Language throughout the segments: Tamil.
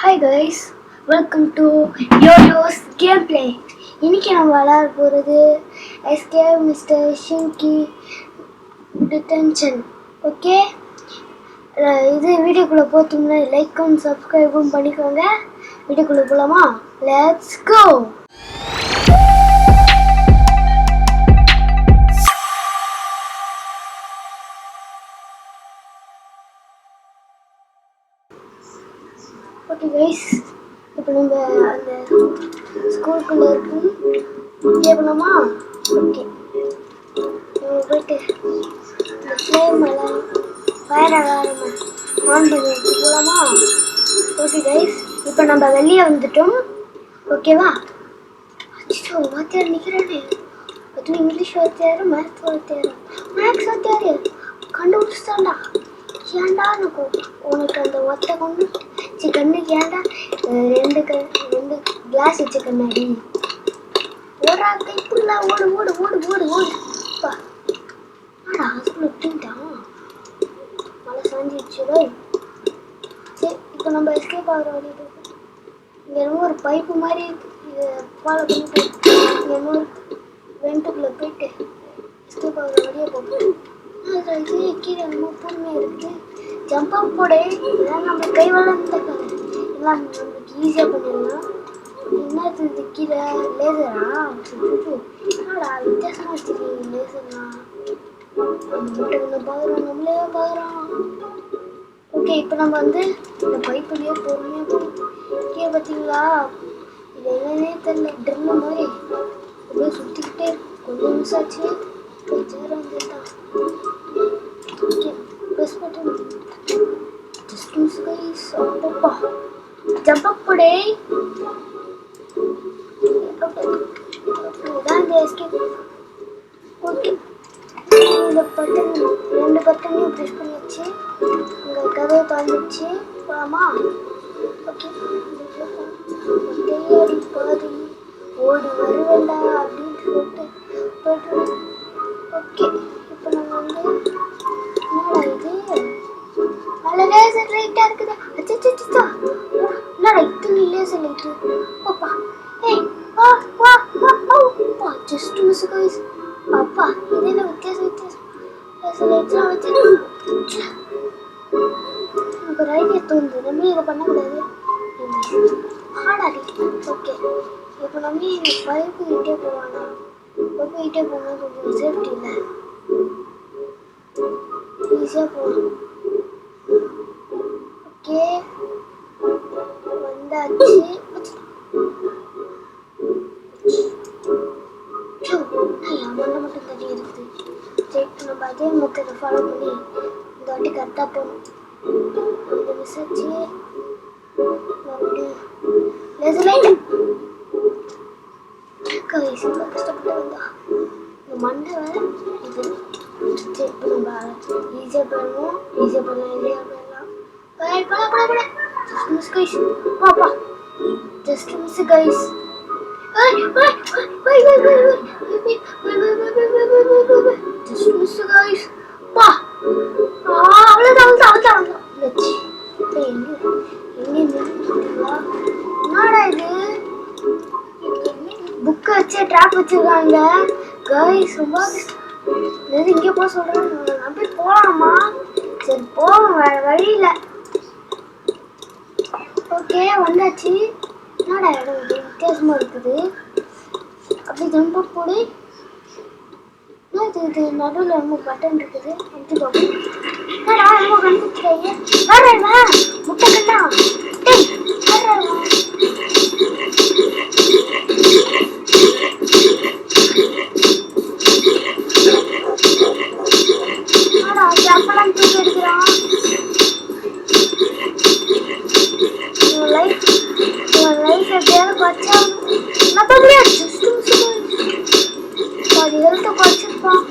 Hi guys, welcome to YoYo's gameplay. இன்னைக்கு நம்ம விளையாட போகிறது Escape Mr. Shinky Detention. Okay, இது வீடியோக்குள்ளே போகிறதுக்கு லைக்கும் சப்ஸ்கிரைபும் பண்ணிக்கோங்க. வீடியோக்குள்ளே போகலாமா? Let's go. ஓகே கைஸ், இப்போ நம்ம அந்த ஸ்கூலுக்குள்ளே இருக்கு கேட்கலாமா? ஓகே, நம்ம போயிட்டு இந்த ஃப்ளேம் எல்லாம் ஃபயர் அலாரம் ஆன் பண்ணி வச்சு போகலாமா? ஓகே கைஸ், இப்போ நம்ம வெளியே வந்துட்டோம். ஓகேவா? அச்சோ, வாத்தியார் நிற்கிறானே. அதுவும் இங்கிலீஷ் வாத்தியார், மேத்ஸ் வாத்தியார். மேத்ஸ் வாத்தியார் கண்டுபிடிச்சிட்டான்டா. ஏன்டா உனக்கு அந்த ஒத்த கண்ணுக்கு ஏன்டா ரெண்டு கிளாஸ் வச்ச கண்ணாடி? ஓடா கைப்புள்ள, ஓடு ஓடு ஓடு ஓடு ஓடு. அப்பா ஆடா ஹாஸ்பிட்டல் விட்டுட்டான். மழை சாஞ்சிடுச்சு. சரி, இப்போ நம்ம எஸ்கேப் ஆகிற வழி இருக்கு. இங்கே என்னமோ ஒரு பைப்பு மாதிரி இருக்கு. இதை ஃபாலோ பண்ணிட்டு இங்கே என்னமோ வெண்ட்டுக்குள்ளே போயிட்டு எஸ்கேப் ஆகிற வழியை பார்ப்போம். இது கீழே என்னமோ பொறுமையாக இருக்குது. ஜம்பப் போடு. இதெல்லாம் நம்ம கை வளர்ந்த கதை. எல்லாம் நம்மளுக்கு ஈஸியாக பண்ணிடலாம். என்னது இது கீழே லேசரா? என்னடா வித்தியாசமாக வச்சுருக்கீங்க லேசர்லாம். நம்ம பார்க்குறோம், நம்மளே பார்க்குறோம். ஓகே, இப்போ நம்ம வந்து இந்த பைப்புலேயே பொறுமையாக போகும். கீழே பார்த்தீங்களா? இது என்னன்னே தெரியல. ட்ரில்லு மாதிரி அப்படியே சுற்றிக்கிட்டே கொஞ்சம் மிஸ் ஆச்சு. சேர வந்துட்டான். Okay, press button. Just miss guys. அப்பப்பா ஜம்பப் போடு. இதான் இந்த எஸ்கேப். ஓகே, இந்த பட்டன் ரெண்டு பட்டனையும் ப்ரெஸ் பண்ணிடுச்சு. இங்கே கதவை திறந்துச்சு. போகலாமா? ஓகே, தேடி பாதி ஓடி வருவேண்டா அப்படின்னு சொல்லிட்டு போய்ட்டு. ஓகே, இப்போ நம்ம வந்து என்னடா இது அதில் லேசர் லைட்டாக இருக்குது. அச்சா, என்னடா இத்தனை லேசர் லைட்டு? அப்பா ஏய் வா வா வா. அப்பா ஜஸ்ட் மிஸ் கைஸ். அப்பா இது என்ன வித்தியாசம் லேசர் லைட்ஸ்லாம் வச்சு எனக்கு ஒரு ஐடியா தோணுது. நம்ம இதை பண்ணக்கூடாது. ஆடாடி. ஓகே, இப்போ நம்ம இந்த பைப்பு கிட்டே போவானா? பைப்பு கிட்டே போனால் கொஞ்சம் சேஃப்டி இல்லை. ஈஸியாக போகலாம். ஓகே, வந்தாச்சு. மண்ணை மட்டும் தண்ணி இருக்குது. சரி, நம்ம அதே மெத்தடை ஃபாலோ பண்ணி இந்த வாட்டி கரெக்டாக போகணும். இந்த மிஸ் ஆச்சு. மறுபடியும் லேசர் லைட் கஷ்டப்பட்டு வந்தா இந்த மண்டை வேறு இது. சரி, இப்போ நம்ம ஈஸியாக போயிடணும். ஈஸியாக போயிடலாம். Just miss guys. பாப்பா just miss guys. Just miss guys. பா அவ்வளோதான். என்னடா இது? புக்கை வச்சு ட்ராப் வச்சிருக்காங்க கைஸ். ரொம்ப இங்கே போக சொல்கிறேன். நம்பி போகலாமா? சரி போவோம், வேறு வழி இல்லை. ஓகே, வந்தாச்சு. என்னடா இடம் இது வித்தியாசமாக இருக்குது. அப்படி ஜம்பப் போடு. இது நடுவில் ரொம்ப பட்டன் இருக்குது. அப்படி பார்ப்போம். என்னடா ரொம்ப கண்டுபிடிச்சாங்க. வேற முட்டை கண்ணா. அப்பெல்லாம் தூக்கி எடுக்கிறான். இவன் லைஃப் எப்படியாவது குறைச்சாகணும். பாதி ஹெல்த்தை குறைச்சிருப்பான்.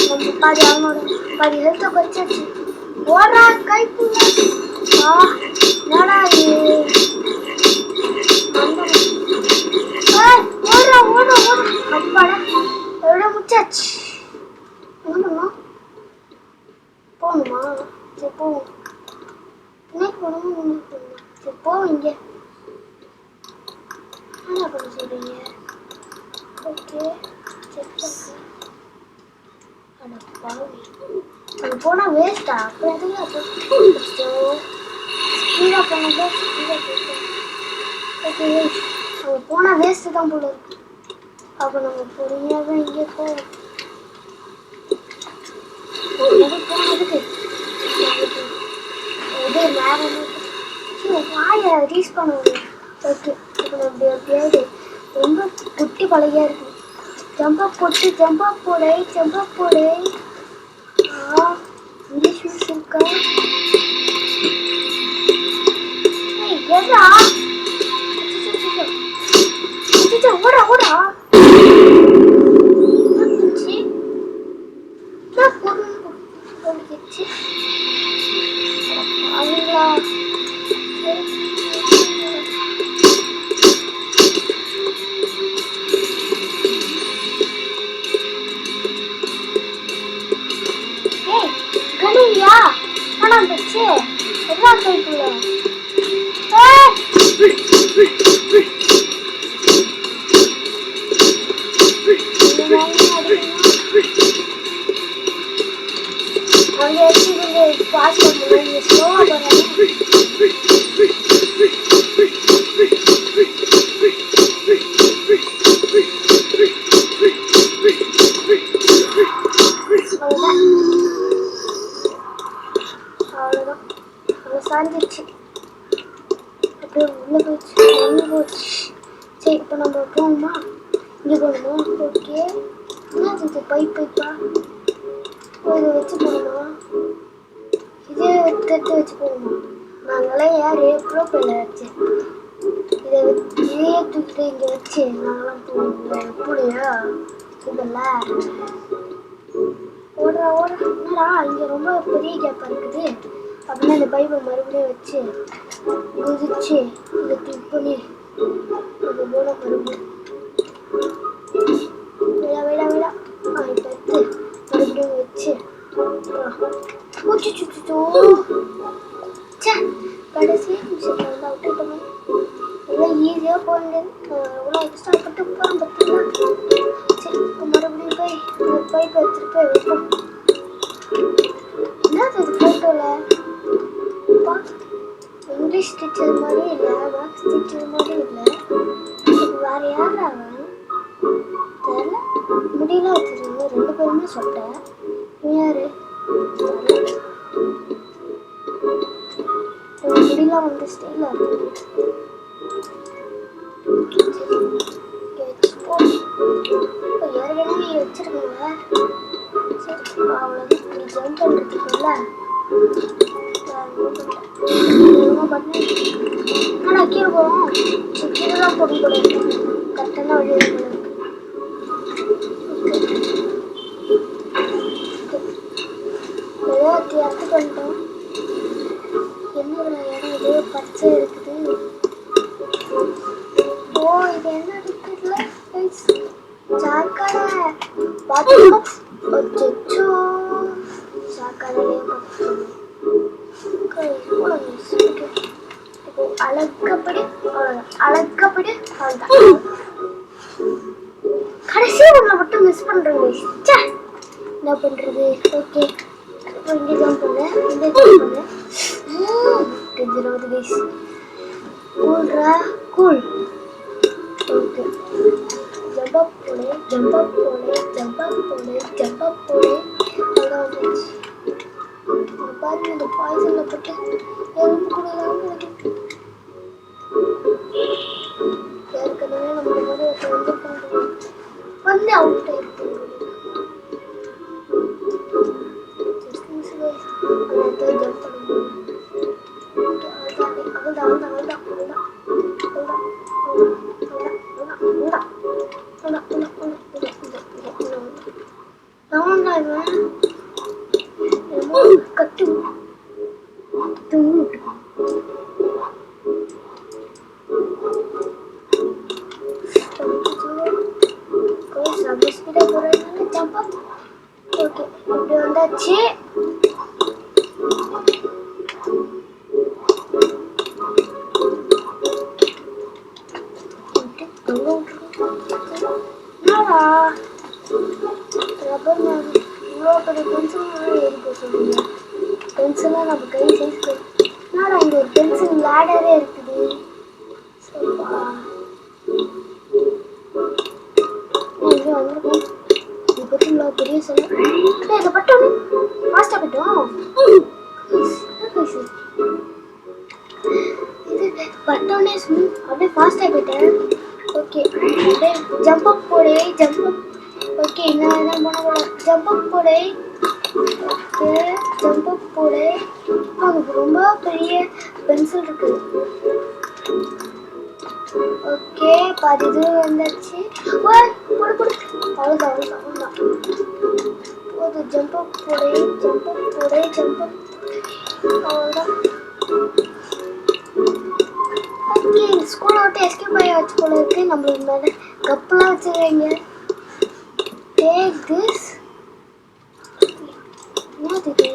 நம்ம பாதி ஹெல்த்தை குறைச்சாச்சு. ஓடா கைப்புள்ள. என்னடா இது? ஓடுறா. அப்பாடா எவ்வளோ முடிச்சாச்சு. என்ன பண்ணலாம்? போகணுமா? சரி போவோம். இன்னைக்கு போகணுமா? இங்க என்ன பண்ண சொல்றீங்க? ஓகே செக் பண்ணு. அட பாவி, அங்க போனா வேஸ்டா? அப்புறம் எதுக்கு அப்போ ஸ்பீடா போனது ஸ்பீடா போயிட்டோம். ஓகே அங்க போனா வேஸ்ட் தான் போல இருக்கு. அப்போ நம்ம பொறுமையாக இங்கே போவோம். போனதுக்கு இது நேரம் வாயை ரீச் பண்ண முடியும். ஓகே இப்போ நம்ம எப்படியாவது ரொம்ப குட்டி பழகியா இருக்கு. ஜம்பப் போட்டு ஜம்பப் போடு ஜம்பப் போடு. இங்கிலீஷ் மிஸ் இருக்கா? எதா ஓடா ஓடா அவங்களா கனியா ஆனால் வச்சு எல்லா கைக்குள்ள அங்கே வச்சு பாஸ் பண்ணுங்க ஸ்லோவாக போகிறாங்க. அவ்வளோதான் அங்கே சாஞ்சிடுச்சு. அப்படியே உள்ளே போயிடுச்சு ஒன்று போச்சு. சரி இப்போ நம்ம போகணுமா? இங்கே போகணுமா? ஓகே என்ன இது பைப்பா இதை வச்சு போகணுமா? இதே எடுத்து வச்சு போகணுமா? நாங்களாம் யார் ப்ரோப்பைல வச்சு இதையே தூக்கிட்டு இங்கே வச்சு நாங்களாம் போவோம். எப்படியா இதெல்லாம் ஓடுறா ஓடுறா என்னடா இங்கே ரொம்ப பெரிய கேப்பாக இருக்குது. அப்படின்னா இந்த பைப்பை மறுபடியும் வச்சு குதிச்சு இதை கிளிக் பண்ணி அது போல மறுபடியும் விழா விழா விழா இப்போ எடுத்து மறுபடியும் வச்சு கடைசி நிமிஷத்தில் வந்து விட்டுட்டோமே. எல்லாம் ஈஸியாக போக முடியாது. எவ்வளோ கஷ்டப்பட்டு போகிறோம் பார்த்தீங்களா? சரி இப்போ மறுபடியும் போய் இந்த பைப்பை எடுத்துகிட்டு போய் வைப்போம். என்னது இது ஃபோட்டோவில் இங்கிலீஷ் டீச்சர் மாதிரி இல்லை, மேக்ஸ் டீச்சர் மாதிரி இல்லை. வேறு யார் அவன் தெரியல. முடியெல்லாம் வச்சுருக்காங்க ரெண்டு பேருமே சொல்லிட்டேன். யார் முடியெல்லாம் வந்து ஸ்டைலாக இருக்குது. ஏற்கனவே வச்சிருக்கோங்க. சரி அவ்வளோதான். நீ ஜம்ப் பண்ணுறதுக்குள்ள ஆனால் கீழே போகிறோம். கீழே தான் போகும் போல இருக்கு. கரெக்டான வழி போல இருக்கு. ஏதோ இடத்துக்கு வந்துட்டோம். என்ன இடம் ஏதோ பச்சை இருக்குது. ஓ இது என்ன இருக்குதுல சாக்கடை பார்த்தோம். அச்சோ சாக்கடையே பார்த்தோம். இப்போ அழகப்படி அவ்வளோதான். அழகப்படி அவ்வளோதான். கடைசி ஒன்றை மட்டும் மிஸ் பண்ணுறேங்க. என்ன பண்ணுறது? ஓகே இப்போ இங்கே ஜம்ப் பண்ணேன், இங்கே ஜம்ப் பண்ணேன். தெரிஞ்சிருவது கைஸ். கூல்ரா கூல். ஓகே ஜம்பப் போடு ஜம்பப் போடு ஜம்பப் போடு ஜம்பப் போடு. அதான் வந்துச்சு. பாருங்க இந்த பாய்சனில் போட்டு எறும்பு கூட ஏற்கனவே நம்ம மாதிரி வந்து பண்ணுறோம். வந்து அவுட் ஆகிட்டு ஜம்ப் பண்ணுவோம். கட்டு ஓகே இப்படி வந்தாச்சு. பென்சில் இருக்கு சொல்லுங்க. பென்சிலாக நம்ம கை சைஸ்க்கு என்னடா இங்கே ஒரு பென்சில் லேடரே இருக்குது. இங்கே வந்துருக்கோம். இது பற்றிங்களா பெரிய சொல்ல இதை பட்டோம் ஃபாஸ்ட்டாக போயிட்டோம். இது பட்டோன்னே அப்படியே ஃபாஸ்ட்டாக போயிட்டேன். ஓகே அப்படியே ஜம்ப் அப் போடு ஜம்ப் அப். ஓகே என்ன பண்ண ஜம்ப் அப் போடு. ஓகே ஜம்ப் அப் போடு. நமக்கு ரொம்ப பெரிய பென்சில் இருக்குது. ஓகே பாதி தூரம் வந்துடுச்சு. போடு போடு அவ்வளோதான் அவ்வளோதான் போது. ஜம்ப் அப் போடு ஜம்ப் அப் போடு ஜம்ப் அப். அவ்வளோதான். ஓகே ஸ்கூலை விட்டு எஸ்கேப் ஆயாச்சு போல இருக்கு. நம்மளுக்கு மேலே கப்பெல்லாம் வச்சுருவாங்க. Take this. என்னது இது?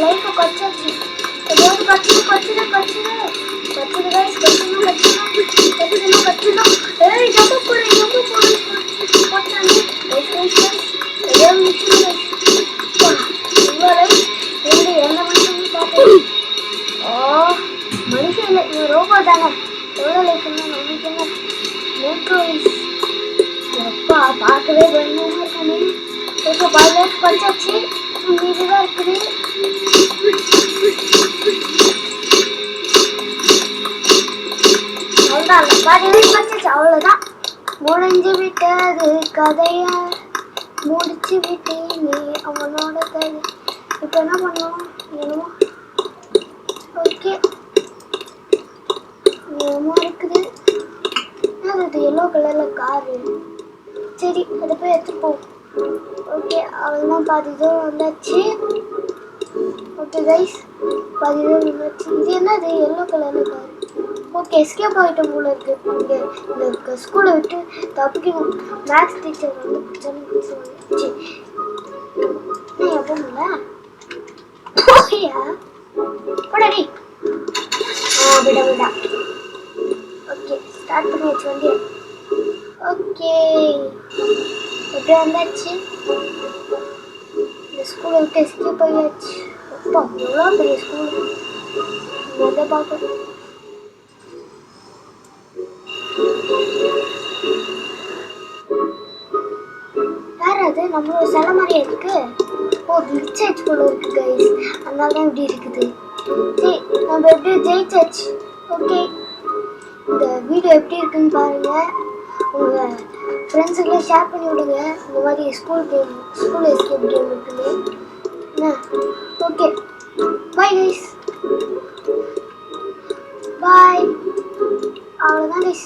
லைஃப் கொச்சாச்சு. ஏதாவது கச்சிடும் கச்சிடும் கச்சிடும் கச்சிடும் கைஸ் கச்சிடும் கச்சிடும் கச்சிடும் கச்சிடும். ஏய் ஜம்ப் போடு ஜம்ப் போடு போட்டானே. கைஸ் கைஸ் கைஸ் ஏதோ மிச்சம் கைஸ். இவ்வளோ லைஃப் ரெண்டு என்ன மனுஷன் பார்த்தேன். ஓ மனுஷன் இல்லை இவன் ரோபோ தானே. எவ்வளோ லைஃப் இருந்தால் நம்மளுக்கு என்ன மெட்ரோ கைஸ். எப்பா பார்க்கவே பயங்கரமாக இருக்கானே. ஓகே பால் லைஃப் பஞ்சாச்சு. இதுதான் இருக்குது. அவ்வளோதான் முடிஞ்சு விட்டது கதைய முடிச்சு விட்டேனே அவனோட கதை. இப்போ என்ன பண்ணுவோம் என்னமோ. ஓகே என்னமோ இருக்குது. அது எல்லோ கலரில் காரு. சரி அதை போய் எடுத்துப்போம். ஓகே அவ்வளோதான் பாதி தூரம் வந்தாச்சு. ஓகே கைஸ் பாதி தூரம் வந்தாச்சு. இது என்னது எல்லோ கலரில் காரு. ஓகே எஸ்கேப் ஆகிட்டோம் போல இருக்கு. இங்கே இந்த ஸ்கூலை விட்டு தப்பிக்கணும். மேக்ஸ் டீச்சர் வந்து பிரச்சனை சொல்லுச்சு. எப்போங்களா போடாடி. விட விடா. ஓகே ஸ்டார்ட் பண்ணியாச்சு வண்டியை. ஓகே எப்படி வந்தாச்சு. இந்த ஸ்கூலை விட்டு எஸ்கேப் ஆகியாச்சு. அப்பா எவ்வளோ பெரிய ஸ்கூல். வந்து பார்க்கணும். வேற அது நம்மளோட சில மாதிரியே இருக்கு. ஓ கிளிச் போல இருக்கு கைஸ். அதனால தான் இப்படி இருக்குது. சரி நம்ம எப்படி ஜெயிச்சாச்சு. ஓகே இந்த வீடியோ எப்படி இருக்குன்னு பாருங்க. உங்கள் ஃப்ரெண்ட்ஸுக்கெல்லாம் ஷேர் பண்ணி விடுங்க. இந்த மாதிரி ஸ்கூல் எஸ்கேப் கேம் இருக்குது. என்ன ஓகே பாய் கைஸ். பாய். அவ்வளோதான் கைஸ்.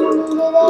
முடிஞ்சதே.